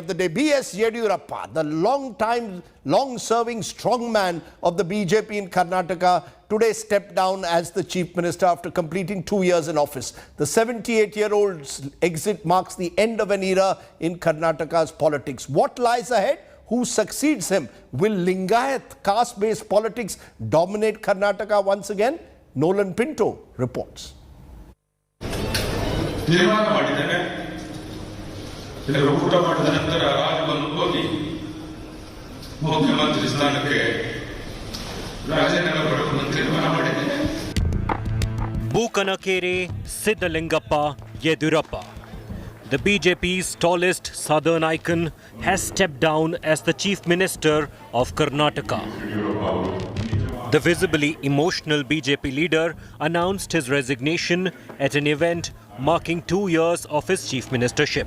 of the day. BS Yediyurappa, the long-serving strongman of the BJP in Karnataka, today stepped down as the Chief Minister after completing 2 years in office. The 78-year-old's exit marks the end of an era in Karnataka's politics. What lies ahead? Who succeeds him? Will Lingayat caste-based politics dominate Karnataka once again? Nolan Pinto reports. Bukanakere Siddhalingappa Yediyurappa. The BJP's tallest southern icon has stepped down as the Chief Minister of Karnataka. The visibly emotional BJP leader announced his resignation at an event marking 2 years of his chief ministership.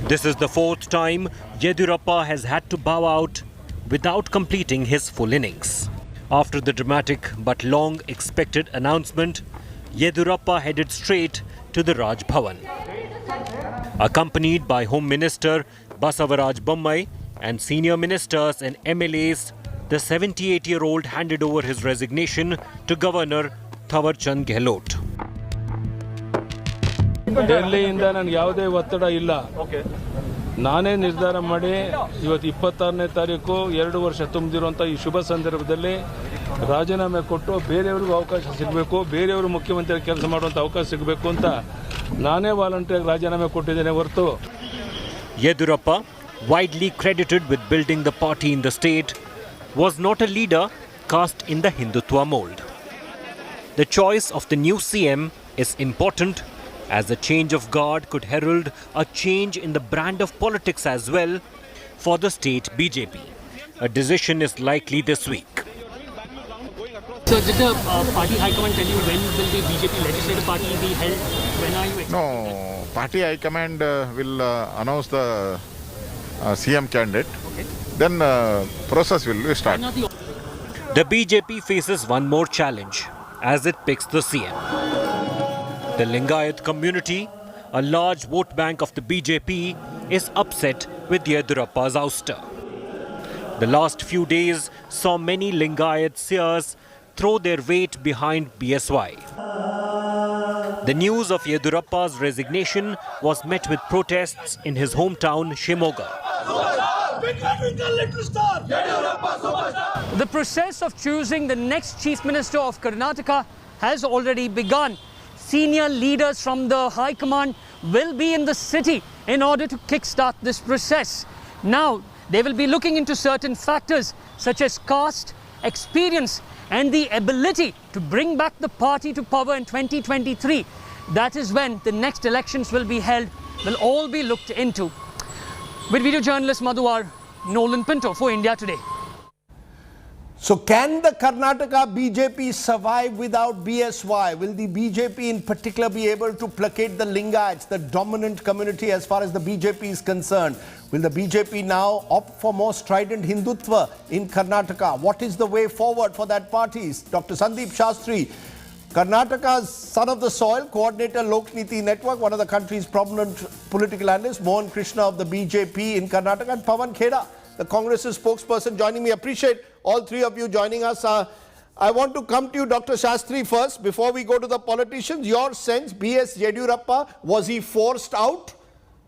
This is the fourth time Yediyurappa has had to bow out without completing his full innings. After the dramatic but long-expected announcement, Yediyurappa headed straight to the Raj Bhavan. Accompanied by Home Minister Basavaraj Bommai and senior ministers and MLAs, the 78-year-old handed over his resignation to Governor Thawarchand Gehlot. ಡೆಲ್ಲಿಯಿಂದ ನನಗೆ ಯಾವುದೇ ಒತ್ತಡ ಇಲ್ಲ. ನಾನೇ ನಿರ್ಧಾರ ಮಾಡಿ ಇವತ್ತು 26ನೇ ತಾರೀಕು 2 ವರ್ಷ ತುಂಬಿರುವಂಥ ಈ ಶುಭ ಸಂದರ್ಭದಲ್ಲಿ ರಾಜೀನಾಮೆ ಕೊಟ್ಟು ಬೇರೆಯವರಿಗೂ ಅವಕಾಶ ಸಿಗಬೇಕು, ಬೇರೆಯವರು ಮುಖ್ಯಮಂತ್ರಿ ಕೆಲಸ ಮಾಡುವಂಥ ಅವಕಾಶ ಸಿಗಬೇಕು ಅಂತ ನಾನೇ ವಾಲಂಟಿಯರ್ ರಾಜೀನಾಮೆ ಕೊಟ್ಟಿದ್ದೇನೆ ಹೊರತು. Yediyurappa, widely credited with building the party in the state, was not a leader cast in the Hindutva mold. The choice of the new CM is important, as a change of guard could herald a change in the brand of politics as well for the state BJP. A decision is likely this week. So did the party high command tell you when will the BJP legislative party be held? When are you expecting? No, party high command will announce the CM candidate. Okay. Then process will start. The BJP faces one more challenge as it picks the CM. The Lingayat community, a large vote bank of the BJP, is upset with Yediyurappa's ouster. The last few days saw many Lingayat seers throw their weight behind BSY. The news of Yediyurappa's resignation was met with protests in his hometown Shimoga. The process of choosing the next Chief Minister of Karnataka has already begun. Senior leaders from the High Command will be in the city in order to kickstart this process. Now, they will be looking into certain factors such as caste, experience, and the ability to bring back the party to power in 2023. That is when the next elections will be held, will all be looked into. With video journalist Madhuwar, Nolan Pinto for India Today. So can the Karnataka BJP survive without BSY? Will the BJP in particular be able to placate the Lingayats, the dominant community as far as the BJP is concerned? Will the BJP now opt for more strident Hindutva in Karnataka? What is the way forward for that party? Dr. Sandeep Shastri, Karnataka's son of the soil, coordinator Lokniti Network, one of the country's prominent political analysts, Mohan Krishna of the BJP in Karnataka, and Pawan Kheda, the Congress's spokesperson, joining me. Appreciate all three of you joining us. I want to come to you, Dr. Shastri, first, before we go to the politicians. Your sense, BS Yediyurappa, was he forced out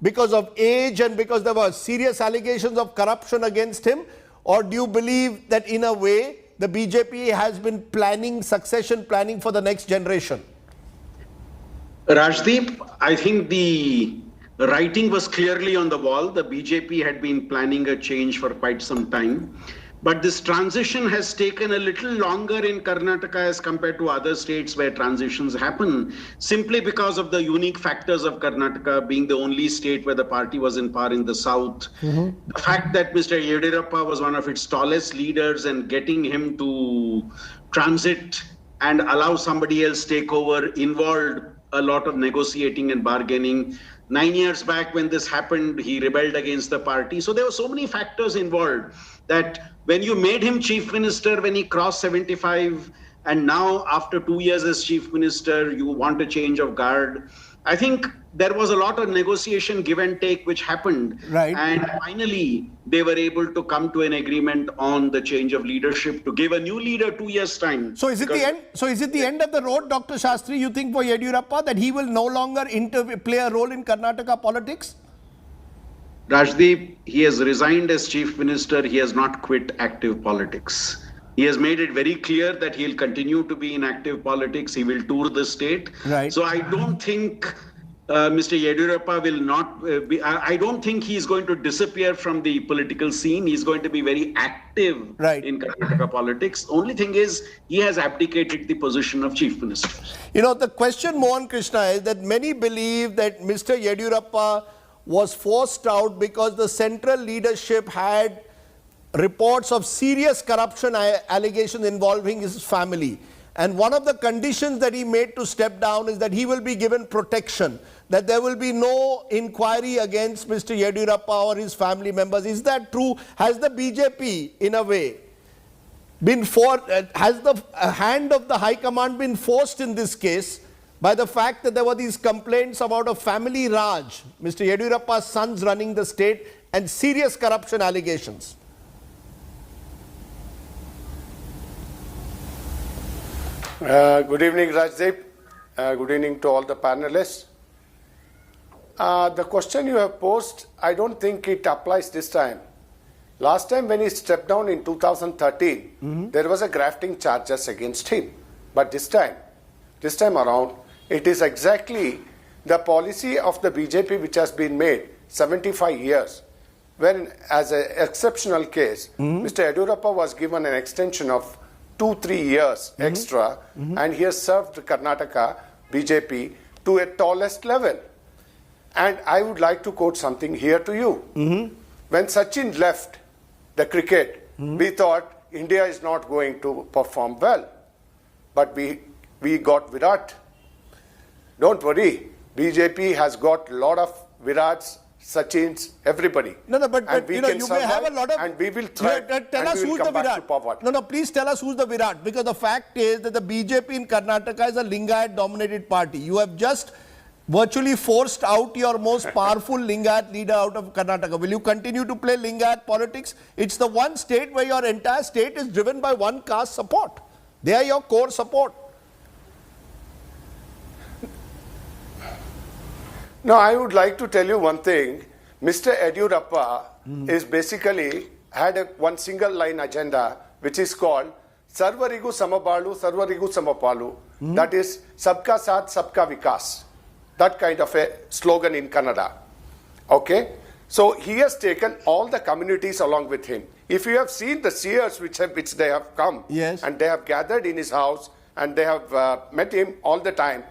because of age and because there were serious allegations of corruption against him? Or do you believe that in a way, the BJP has been planning, succession planning for the next generation? Rajdeep, I think the writing was clearly on the wall. The BJP had been planning a change for quite some time. But this transition has taken a little longer in Karnataka as compared to other states where transitions happen, simply because of the unique factors of Karnataka being the only state where the party was in power in the south. The fact that Mr. Yediyurappa was one of its tallest leaders, and getting him to transit and allow somebody else take over involved a lot of negotiating and bargaining. 9 years back when this happened, he rebelled against the party. So there were so many factors involved that when you made him chief minister, when he crossed 75, and now after 2 years as chief minister, you want a change of guard. I think there was a lot of negotiation, give and take, which happened. Right. And finally, they were able to come to an agreement on the change of leadership to give a new leader 2 years' time. So is it the end? So is it the end of the road, Dr. Shastri, you think, for Yediyurappa, that he will no longer play a role in Karnataka politics? Rajdeep, he has resigned as chief minister. He has not quit active politics. He has made it very clear that he'll continue to be in active politics. He will tour the state. Right. So I don't think Mr. Yediyurappa will not I don't think he's going to disappear from the political scene. He's going to be very active in Karnataka politics. Only thing is, he has abdicated the position of chief minister. You know, the question, Mohan Krishna, is that many believe that Mr. Yediyurappa was forced out because the central leadership had reports of serious corruption allegations involving his family. And one of the conditions that he made to step down is that he will be given protection, that there will be no inquiry against Mr. Yediyurappa or his family members. Is that true? Has the BJP, in a way, been has the hand of the High Command been forced in this case by the fact that there were these complaints about a family Raj, Mr. Yediyurappa's sons running the state, and serious corruption allegations? Good evening, Rajdeep. Good evening to all the panelists. The question you have posed, I don't think it applies this time. Last time when he stepped down in 2013, there was a grafting charges against him. But this time around, it is exactly the policy of the BJP which has been made 75 years. When, as an exceptional case, Mr. Yediyurappa was given an extension of 2-3 years extra, and he has served Karnataka BJP to a tallest level. And I would like to quote something here to you. When Sachin left the cricket, we thought India is not going to perform well. But we got Virat. Don't worry, BJP has got a lot of Virats, Sachins, everybody. No, but you know, you may have a lot of... And we will thrive. Tell us who's the Virat. No, please tell us who's the Virat. Because the fact is that the BJP in Karnataka is a Lingayat-dominated party. You have just virtually forced out your most powerful Lingayat leader out of Karnataka. Will you continue to play Lingayat politics? It's the one state where your entire state is driven by one caste support. They are your core support. No, I would like to tell you one thing. Mr. Yediyurappa is basically had one single line agenda which is called Sarvarigu Samabalu, Sarvarigu Samapalu. That is Sabka Saath, Sabka Vikas. That kind of a slogan in Kannada. Okay? So he has taken all the communities along with him. If you have seen the seers which they have come, and they have gathered in his house and they have met him all the time,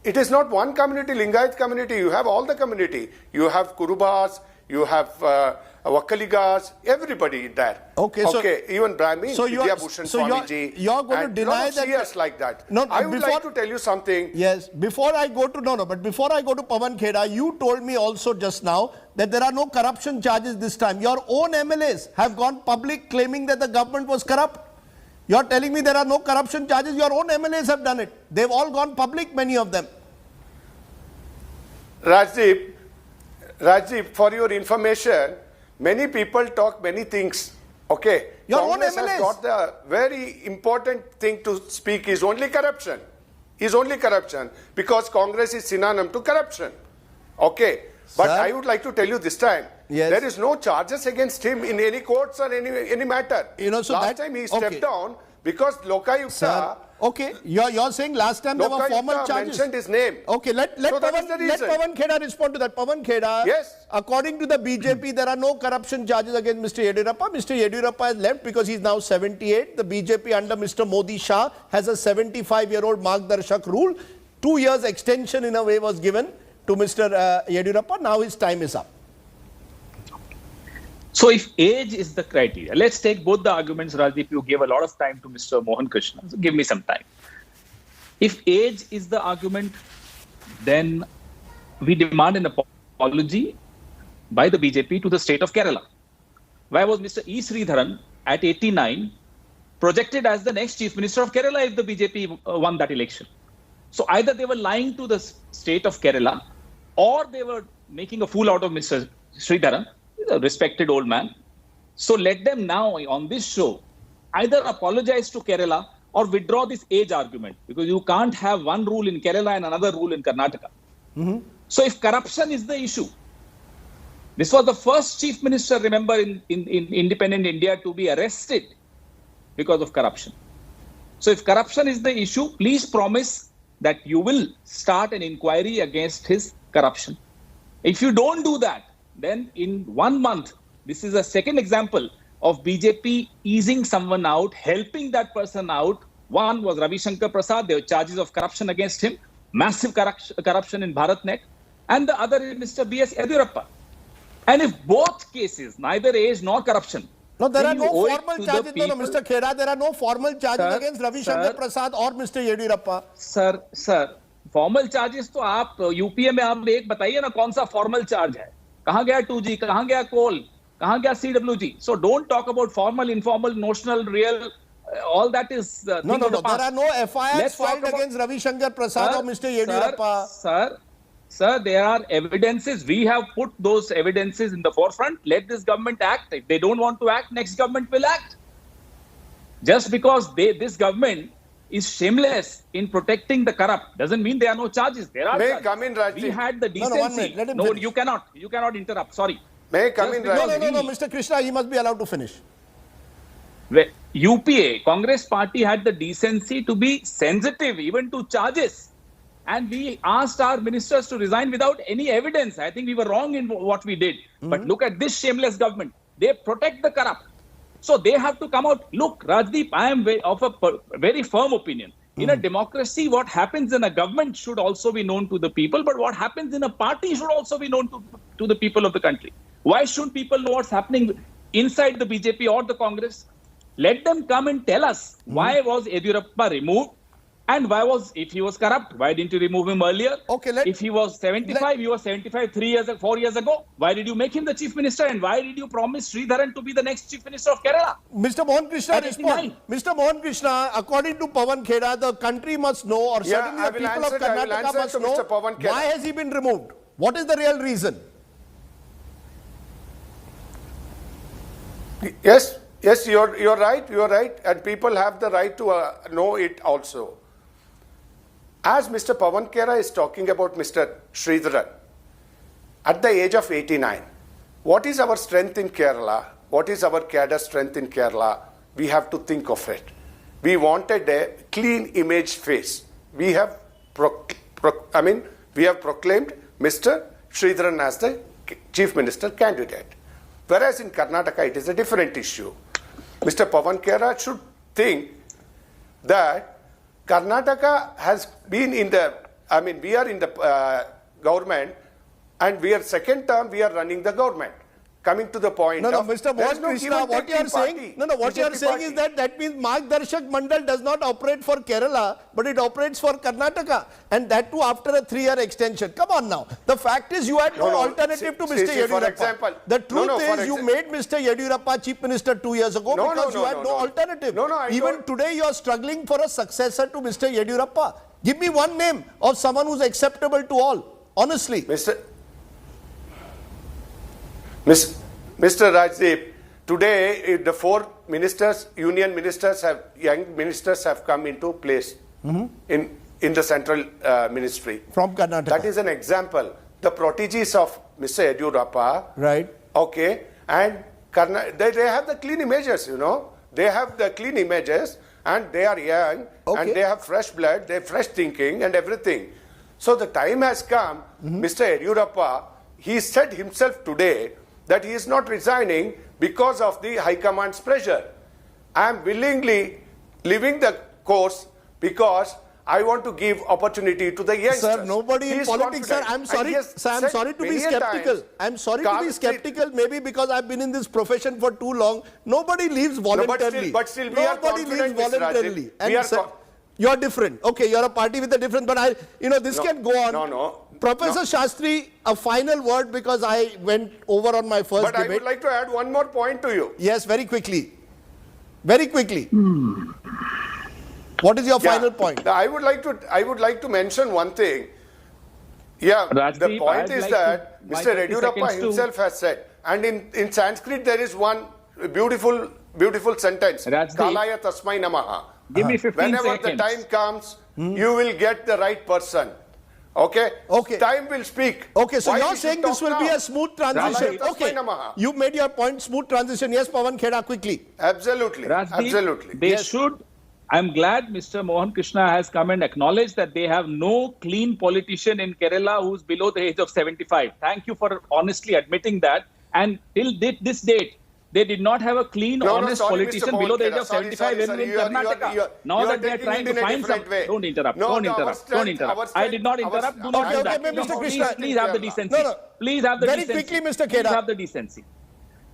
it is not one community, Lingayat community. You have all the community. You have Kurubas, you have Vakkaligas, everybody there. Okay, even Brahmi, Vidya Bhushan Swamiji. You're going to deny that. Seers like that. No, I would like to tell you something. Yes, before I go to Pawan Kheda, you told me also just now that there are no corruption charges this time. Your own MLAs have gone public claiming that the government was corrupt. You're telling me there are no corruption charges. Your own MLAs have done it. They've all gone public, many of them. Rajdeep, for your information, many people talk many things. Okay. Your Congress own MLAs has got the very important thing to speak is only corruption. Because Congress is synonym to corruption. Okay. But I would like to tell you this time, there is no charges against him in any courts or any matter. You know, so last time he stepped down because Lokayukta... Okay, you're saying last time there were formal charges. Mentioned his name. Okay, let Pawan Kheda respond to that. Pawan Kheda, according to the BJP, there are no corruption charges against Mr. Yediyurappa. Mr. Yediyurappa has left because he's now 78. The BJP under Mr. Modi Shah has a 75-year-old Margdarshak rule. 2 years extension in a way was given to Mr. Yediyurappa. Now his time is up. So if age is the criteria, let's take both the arguments, Rajdeep. You gave a lot of time to Mr. Mohan Krishna. So give me some time. If age is the argument, then we demand an apology by the BJP to the state of Kerala. Why was Mr. E. Sridharan at 89 projected as the next chief minister of Kerala if the BJP won that election? So either they were lying to the state of Kerala or they were making a fool out of Mr. Sridharan, he's a respected old man. So let them now on this show either apologize to Kerala or withdraw this age argument, because you can't have one rule in Kerala and another rule in Karnataka. So if corruption is the issue, this was the first chief minister, remember, in independent India to be arrested because of corruption. So if corruption is the issue, please promise that you will start an inquiry against his corruption. If you don't do that, then in 1 month, this is a second example of BJP easing someone out, helping that person out. One was Ravi Shankar Prasad. There were charges of corruption against him, massive corruption in BharatNet. And the other is Mr. BS Yediyurappa. And if both cases, neither age nor corruption, no, there are no you owe it formal to charges. the No, Mr. Khera, there are no formal charges Sir, against Ravi Shankar sir. Prasad or Mr. Yediyurappa. Sir formal charges तो आप UPA में आप एक बताइए ना कौन सा formal charge है, कहां गया 2G, कहां गया कोल, कहां गया CWG. So don't talk about formal, informal, notional, real. All that is No. There are no FIRs Let's talk filed about- against Ravi Shankar Prasad or Mr. Yediyurappa. Sir, there are evidences. We have put those evidences in the forefront. Let this government act. If they don't want to act, next government will act. Just because this government is shameless in protecting the corrupt doesn't mean there are no charges. There are May I charges. come in, Rajdeep? We had the No, decency. one minute. Let him No, finish. you cannot interrupt. Sorry. May I come in, Just because- Rajdeep? No, Mr. Krishna, he must be allowed to finish. UPA, Congress party had the decency to be sensitive even to charges. And we asked our ministers to resign without any evidence. I think we were wrong in what we did. But look at this shameless government. They protect the corrupt. So they have to come out. Look, Rajdeep, I am of a very firm opinion. In a democracy, what happens in a government should also be known to the people. But what happens in a party should also be known to the people of the country. Why shouldn't people know what's happening inside the BJP or the Congress? Let them come and tell us why was Yediyurappa removed, and if he was corrupt, why didn't you remove him earlier? Okay, if he was 75, he was 75 4 years ago. Why did you make him the chief minister, and why did you promise Sridharan to be the next chief minister of Kerala? Mr. Mohan Krishna, At respond. 89. Mr. Mohan Krishna, according to Pawan Khera, the country must know, or Yeah, certainly I the will people of answer- I will Karnataka answer must to know, Mr. Pawan Khera. why has he been removed? What is the real reason? Yes, you're right, and people have the right to know it also. As Mr. Pawan Khera is talking about Mr. Sridharan, at the age of 89, what is our strength in Kerala? What is our cadre strength in Kerala? We have to think of it. We wanted a clean image face. We have proclaimed Mr. Sridharan as the chief minister candidate. Whereas in Karnataka, it is a different issue. Mr. Pawan Khera should think that Karnataka has been we are in the government, and we are second term, we are running the government. Coming to the point No, of, Mr. there is Mohan no Krishna, give and what take you are in saying, party. what you are BJP saying party. is that means Margdarshak Mandal does not operate for Kerala, but it operates for Karnataka, and that too after a 3-year extension. Come on now. The fact is you had no alternative to Mr. see, Yediyurappa. for example, The truth for is you made Mr. Yediyurappa chief minister 2 years ago because you had no alternative. Even today you are struggling for a successor to Mr. Yediyurappa. Give me one name of someone who's acceptable to all, honestly. Mr. Rajdeep, today the 4 ministers, young ministers have come into place in the central ministry. From Karnataka. That is an example. The proteges of Mr. Yediyurappa. Right. Okay. And they have the clean images, They have the clean images, and they are young, and they have fresh blood, they have fresh thinking and everything. So the time has come, Mr. Yediyurappa, he said himself today that he is not resigning because of the High Command's pressure. I am willingly leaving the course because I want to give opportunity to the youngsters. Sir, nobody in politics, sir. I'm sorry. Sir, I'm sorry to be skeptical. I'm sorry to be skeptical, maybe because I've been in this profession for too long. Nobody leaves voluntarily. But still we are confident, Mr. voluntarily. Rajdeep. You're different. Okay, you're a party with a different, but this can go on. No. Professor Shastri, a final word because I went over on my first But debate. I would like to add one more point to you. Yes, very quickly. Very quickly. What is your final point? I would like to mention one thing. Yeah, the Rajdeep, point I'd is like that to- my Mr. 30 Yediyurappa seconds to- himself has said, and in Sanskrit there is one beautiful sentence, Rajdeep. Kalaya Tasmai Namaha. Give me 15 Whenever seconds. the time comes, you will get the right person. Okay? Okay. Time will speak. Okay, so Why you're we should saying this talk will be now? a smooth transition. Rajdeep. Okay, Namaha. you made your point, smooth transition. Yes, Pawan Kheda, quickly. Absolutely. Rajdeep, Absolutely. They Yes. should. I'm glad Mr. Mohan Krishna has come and acknowledged that they have no clean politician in Kerala who's below the age of 75. Thank you for honestly admitting that. And till this date, they did not have a clean, honest sorry, politician Mr. below the age Mohan of Kheda. 75 Sorry, in you are- Karnataka. Now you are that they are taking trying it to in a find some... different way. Don't interrupt. No, Don't no, our interrupt. strength- Don't interrupt. our I did not strength- interrupt. Do our- not Okay, do okay, that. Mr. Please, Krishna. please have the decency. No, no. Please have the Very decency. quickly, Mr. Please Kheda. have the decency.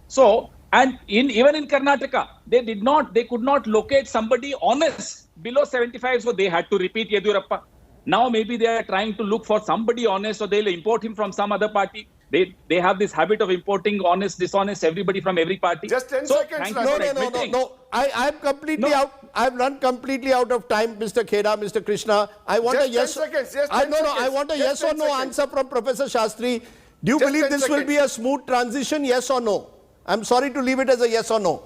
So, and even in Karnataka, they could not locate somebody honest below 75, so they had to repeat Yediyurappa. Now maybe they are trying to look for somebody honest, so they'll import him from some other party. They have this habit of importing honest, dishonest, everybody from every party. Just 10 so, seconds, thank you No, for no, no, no, admitting. no. I'm completely No. out. I've run completely out of time, Mr. Kheda, Mr. Krishna. I want Just a yes. 10 seconds, just I 10 no, no. I seconds, want a just yes or 10 no seconds. answer from Professor Shastri. Do you Just believe 10 this will seconds. be a smooth transition? Yes or no? I'm sorry to leave it as a yes or no.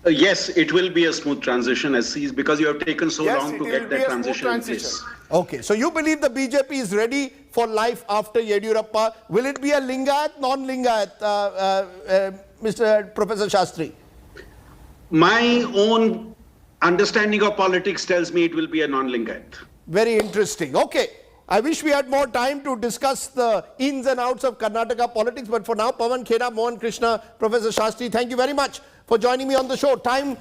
Yes, it will be a smooth transition as sees because you have taken so Yes, long it to will get be that a smooth transition in transition. place. Okay, so you believe the BJP is ready for life after Yediyurappa. Will it be a Lingayat, non-Lingayat, Mr. Professor Shastri? My own understanding of politics tells me it will be a non-Lingayat. Very interesting. Okay. I wish we had more time to discuss the ins and outs of Karnataka politics, but for now, Pawan Kheda, Mohan Krishna, Professor Shastri, thank you very much for joining me on the show. Time